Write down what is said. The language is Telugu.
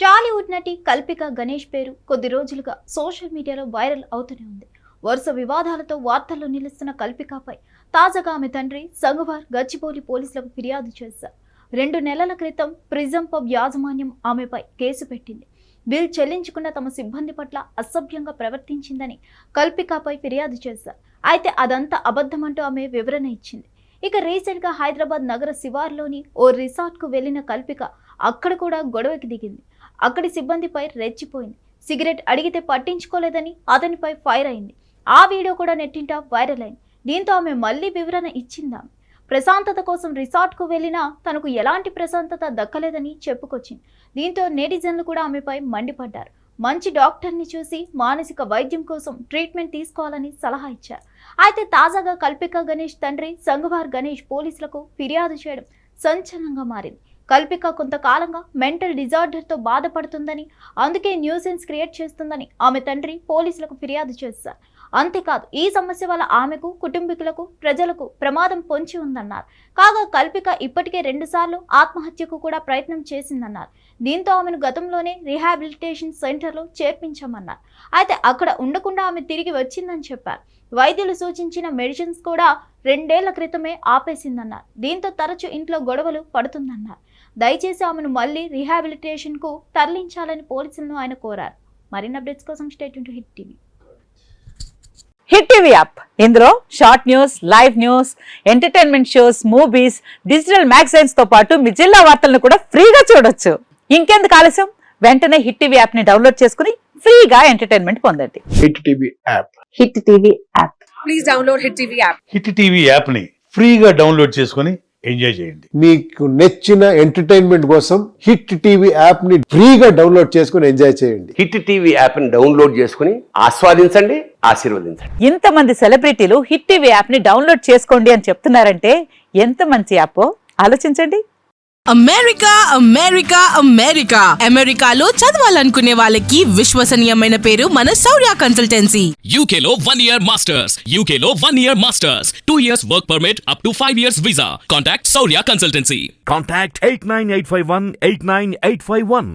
టాలీవుడ్ నటి కల్పిక గణేష్ పేరు కొద్ది రోజులుగా సోషల్ మీడియాలో వైరల్ అవుతూనే ఉంది. వరుస వివాదాలతో వార్తల్లో నిలుస్తున్న కల్పికపై తాజాగా ఆమె తండ్రి సంగవార్ గచ్చిబౌలి పోలీసులకు ఫిర్యాదు చేశారు. 2 నెలల క్రితం ప్రిజం పబ్ యాజమాన్యం ఆమెపై కేసు పెట్టింది. బిల్ చెల్లించుకున్న తమ సిబ్బంది పట్ల అసభ్యంగా ప్రవర్తించిందని కల్పికపై ఫిర్యాదు చేశారు. అయితే అదంతా అబద్ధమంటూ ఆమె వివరణ ఇచ్చింది. ఇక రీసెంట్గా హైదరాబాద్ నగర శివార్లోని ఓ రిసార్ట్కు వెళ్లిన కల్పిక అక్కడ కూడా గొడవకి దిగింది. అక్కడి సిబ్బందిపై రెచ్చిపోయింది. సిగరెట్ అడిగితే పట్టించుకోలేదని అతనిపై ఫైర్ అయింది. ఆ వీడియో కూడా నెట్టింట వైరల్ అయింది. దీంతో ఆమె మళ్లీ వివరణ ఇచ్చింది. ప్రశాంతత కోసం రిసార్ట్కు వెళ్లినా తనకు ఎలాంటి ప్రశాంతత దక్కలేదని చెప్పుకొచ్చింది. దీంతో నెటిజన్లు కూడా ఆమెపై మండిపడ్డారు. మంచి డాక్టర్ని చూసి మానసిక వైద్యం కోసం ట్రీట్మెంట్ తీసుకోవాలని సలహా ఇచ్చారు. అయితే తాజాగా కల్పిక గణేష్ తండ్రి సంగవార్ గణేష్ పోలీసులకు ఫిర్యాదు చేయడం సంచలనంగా మారింది. కల్పిక కొంతకాలంగా మెంటల్ డిజార్డర్తో బాధపడుతుందని, అందుకే న్యూసెన్స్ క్రియేట్ చేస్తుందని ఆమె తండ్రి పోలీసులకు ఫిర్యాదు చేశారు. అంతేకాదు ఈ సమస్య వల్ల ఆమెకు, కుటుంబీకులకు, ప్రజలకు ప్రమాదం పొంచి ఉందన్నారు. కాగా కల్పిక ఇప్పటికే 2 సార్లు ఆత్మహత్యకు కూడా ప్రయత్నం చేసిందన్నారు. దీంతో ఆమెను గతంలోనే రీహాబిలిటేషన్ సెంటర్లో చేర్పించామన్నారు. అయితే అక్కడ ఉండకుండా ఆమె తిరిగి వచ్చిందని చెప్పారు. వైద్యులు సూచించిన మెడిసిన్స్ కూడా 2 ఏళ్ల క్రితమే ఆపేసిందన్నారు. దీంతో తరచూ ఇంట్లో గొడవలు పడుతుందన్నారు. దయచేసి ఆమెను మళ్లీ రీహాబిలిటేషన్కు తరలించాలని పోలీసులను ఆయన కోరారు. మరిన్ని అప్డేట్స్ కోసం stay tune to Hit TV. Hit TV app ఇందులో short news, live news, entertainment shows, movies, digital magazines తో పాటు మీ జిల్లా వార్తలను కూడా ఫ్రీగా చూడొచ్చు. ఇంకెందుకు ఆలస్యం, వెంటనే హిట్ టీవీ యాప్ ని డౌన్లోడ్ చేసుకుని ఫ్రీగా ఎంటర్టైన్మెంట్ పొందండి. Hit TV app. Hit TV app. Please download hit TV app. Hit TV app ని ఫ్రీగా డౌన్లోడ్ చేసుకుని ఎంజాయ్ చేయండి. మీకు నచ్చిన ఎంటర్టైన్మెంట్ కోసం హిట్ టీవీ యాప్ ని ఫ్రీగా డౌన్లోడ్ చేసుకుని ఎంజాయ్ చేయండి. హిట్ టీవీ యాప్ ని డౌన్లోడ్ చేసుకుని ఆస్వాదించండి, ఆశీర్వదించండి. ఇంతమంది సెలబ్రిటీలు హిట్ టీవీ యాప్ ని డౌన్లోడ్ చేసుకోండి అని చెప్తున్నారంటే ఎంత మంచి యాప్ ఆలోచించండి. అమెరికా అమెరికా అమెరికా అమెరికాలో చదవాలనుకునే వాళ్ళకి విశ్వసనీయమైన పేరు మన శౌర్య కన్సల్టెన్సీ. UK లో 1 year masters. UK లో 1 year masters. 2 years work permit up to 5 years visa. Contact Saurya Consultancy. Contact 89851 89851.